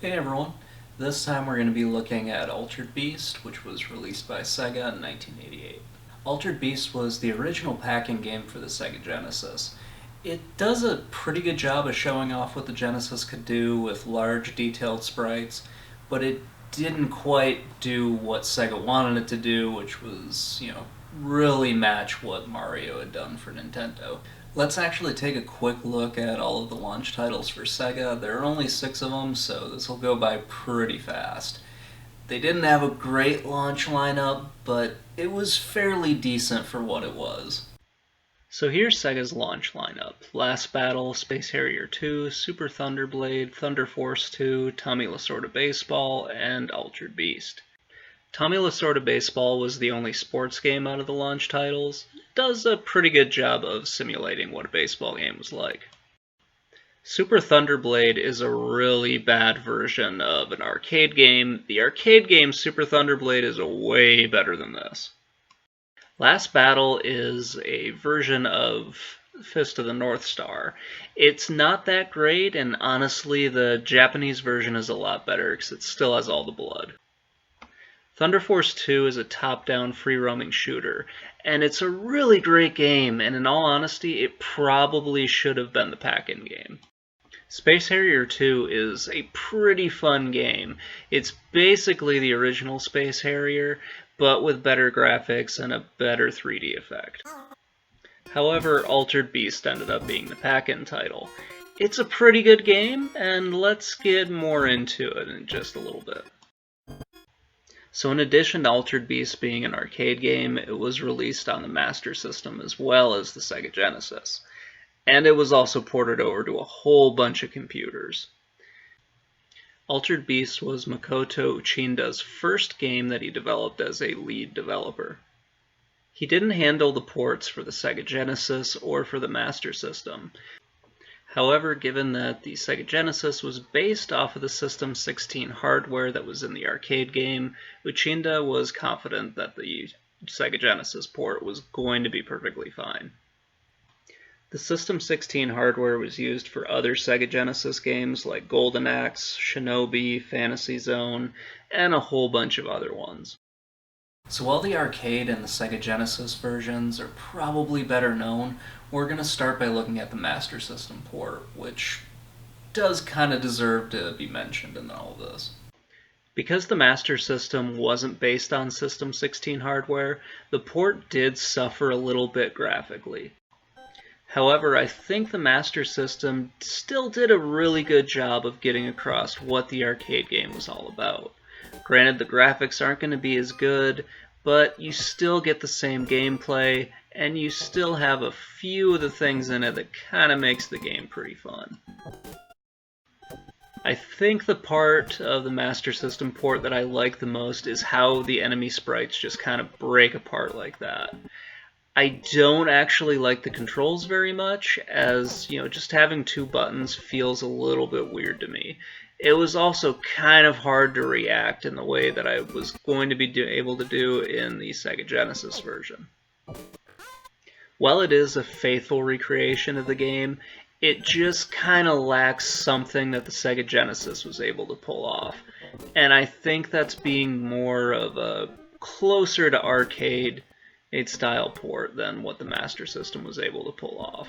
Hey everyone, this time we're going to be looking at Altered Beast, which was released by Sega in 1988. Altered Beast was the original pack-in game for the Sega Genesis. It does a pretty good job of showing off what the Genesis could do with large, detailed sprites, but it didn't quite do what Sega wanted it to do, which was, really match what Mario had done for Nintendo. Let's actually take a quick look at all of the launch titles for Sega. There are only 6 of them, so this will go by pretty fast. They didn't have a great launch lineup, but it was fairly decent for what it was. So here's Sega's launch lineup. Last Battle, Space Harrier 2, Super Thunder Blade, Thunder Force 2, Tommy Lasorda Baseball, and Altered Beast. Tommy Lasorda Baseball was the only sports game out of the launch titles. It does a pretty good job of simulating what a baseball game was like. Super Thunder Blade is a really bad version of an arcade game. The arcade game Super Thunder Blade is way better than this. Last Battle is a version of Fist of the North Star. It's not that great, and honestly the Japanese version is a lot better because it still has all the blood. Thunder Force 2 is a top-down free-roaming shooter, and it's a really great game, and in all honesty, it probably should have been the pack-in game. Space Harrier 2 is a pretty fun game. It's basically the original Space Harrier, but with better graphics and a better 3D effect. However, Altered Beast ended up being the pack-in title. It's a pretty good game, and let's get more into it in just a little bit. So in addition to Altered Beast being an arcade game, it was released on the Master System as well as the Sega Genesis. And it was also ported over to a whole bunch of computers. Altered Beast was Makoto Uchinda's first game that he developed as a lead developer. He didn't handle the ports for the Sega Genesis or for the Master System. However, given that the Sega Genesis was based off of the System 16 hardware that was in the arcade game, Uchinda was confident that the Sega Genesis port was going to be perfectly fine. The System 16 hardware was used for other Sega Genesis games like Golden Axe, Shinobi, Fantasy Zone, and a whole bunch of other ones. So while the arcade and the Sega Genesis versions are probably better known, we're going to start by looking at the Master System port, which does kind of deserve to be mentioned in all of this. Because the Master System wasn't based on System 16 hardware, the port did suffer a little bit graphically. However, I think the Master System still did a really good job of getting across what the arcade game was all about. Granted, the graphics aren't going to be as good, but you still get the same gameplay, and you still have a few of the things in it that kind of makes the game pretty fun. I think the part of the Master System port that I like the most is how the enemy sprites just kind of break apart like that. I don't actually like the controls very much, as, just having 2 buttons feels a little bit weird to me. It was also kind of hard to react in the way that I was going to be able to do in the Sega Genesis version. While it is a faithful recreation of the game, it just kind of lacks something that the Sega Genesis was able to pull off. And I think that's being more of a closer to arcade style port than what the Master System was able to pull off.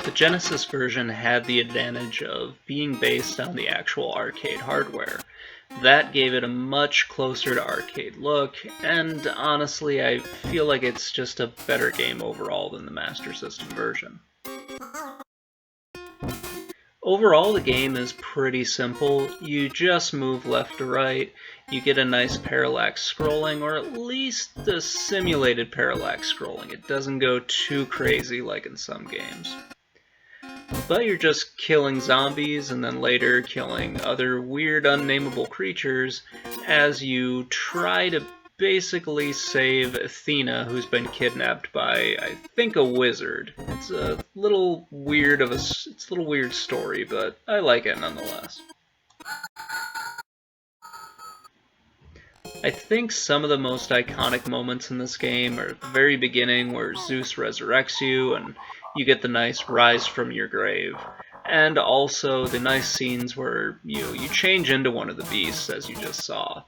The Genesis version had the advantage of being based on the actual arcade hardware. That gave it a much closer to arcade look, and honestly I feel like it's just a better game overall than the Master System version. Overall, the game is pretty simple. You just move left to right, you get a nice parallax scrolling, or at least the simulated parallax scrolling. It doesn't go too crazy like in some games. But you're just killing zombies and then later killing other weird unnameable creatures as you try to basically save Athena, who's been kidnapped by, I think, a wizard. It's a little weird story, but I like it nonetheless. I think some of the most iconic moments in this game are at the very beginning where Zeus resurrects you and you get the nice rise from your grave. and also the nice scenes where you change into one of the beasts, as you just saw.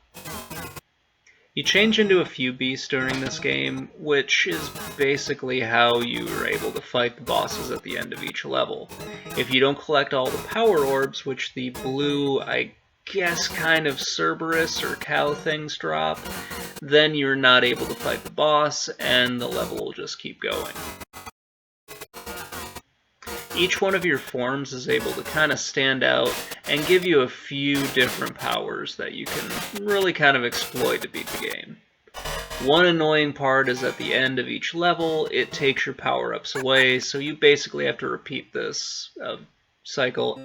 You change into a few beasts during this game, which is basically how you are able to fight the bosses at the end of each level. If you don't collect all the power orbs, which the blue, I guess kind of Cerberus or cow things drop, then you're not able to fight the boss, and the level will just keep going. Each one of your forms is able to kind of stand out and give you a few different powers that you can really kind of exploit to beat the game. One annoying part is at the end of each level, it takes your power-ups away, so you basically have to repeat this cycle.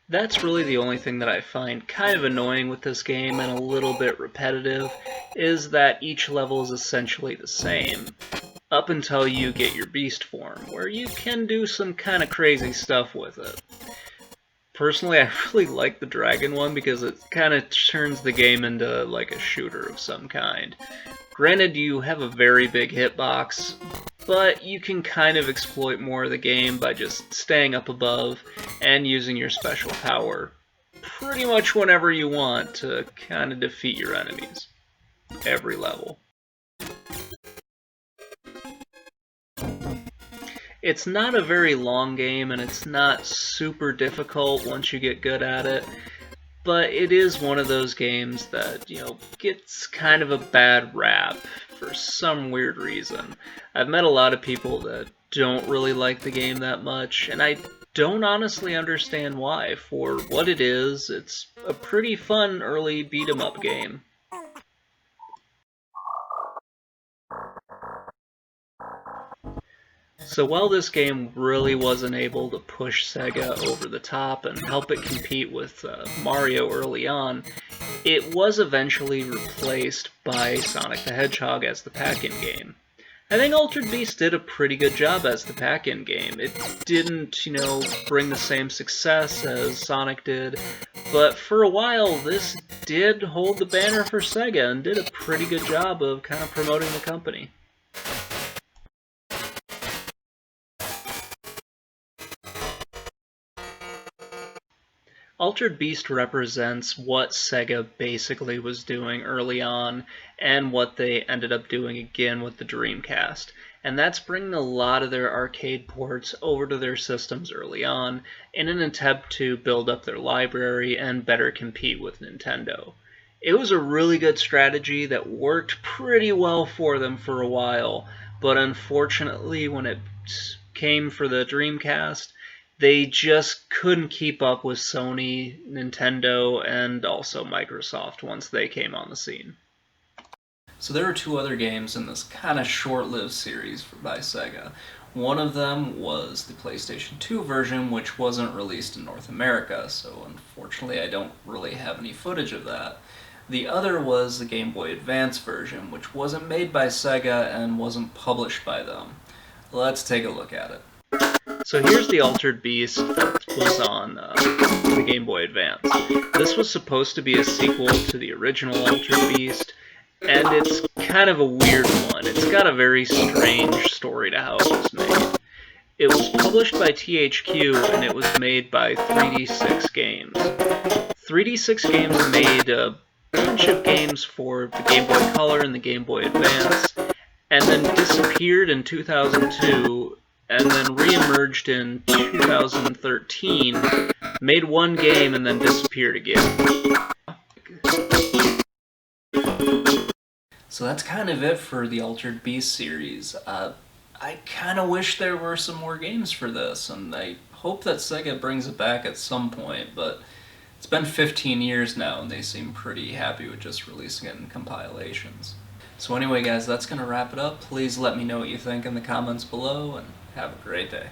That's really the only thing that I find kind of annoying with this game and a little bit repetitive, is that each level is essentially the same, up until you get your beast form, where you can do some kind of crazy stuff with it. Personally, I really like the dragon one because it kind of turns the game into like a shooter of some kind. Granted, you have a very big hitbox, but you can kind of exploit more of the game by just staying up above and using your special power pretty much whenever you want to kind of defeat your enemies. Every level. It's not a very long game, and it's not super difficult once you get good at it, but it is one of those games that, gets kind of a bad rap for some weird reason. I've met a lot of people that don't really like the game that much, and I don't honestly understand why. For what it is, it's a pretty fun early beat-em-up game. So while this game really wasn't able to push Sega over the top and help it compete with Mario early on, it was eventually replaced by Sonic the Hedgehog as the pack-in game. I think Altered Beast did a pretty good job as the pack-in game. It didn't, bring the same success as Sonic did, but for a while this did hold the banner for Sega and did a pretty good job of kind of promoting the company. Altered Beast represents what Sega basically was doing early on, and what they ended up doing again with the Dreamcast. And that's bringing a lot of their arcade ports over to their systems early on, in an attempt to build up their library and better compete with Nintendo. It was a really good strategy that worked pretty well for them for a while, but unfortunately when it came for the Dreamcast, they just couldn't keep up with Sony, Nintendo, and also Microsoft once they came on the scene. So there were two other games in this kind of short-lived series by Sega. One of them was the PlayStation 2 version, which wasn't released in North America, so unfortunately I don't really have any footage of that. The other was the Game Boy Advance version, which wasn't made by Sega and wasn't published by them. Let's take a look at it. So here's the Altered Beast that was on the Game Boy Advance. This was supposed to be a sequel to the original Altered Beast, and it's kind of a weird one. It's got a very strange story to how it was made. It was published by THQ, and it was made by 3D6 Games. 3D6 Games made a bunch of games for the Game Boy Color and the Game Boy Advance, and then disappeared in 2002, and then re-emerged in 2013, made one game, and then disappeared again. So that's kind of it for the Altered Beast series. I kind of wish there were some more games for this, and I hope that Sega brings it back at some point, but it's been 15 years now, and they seem pretty happy with just releasing it in compilations. So anyway guys, that's going to wrap it up. Please let me know what you think in the comments below, and have a great day.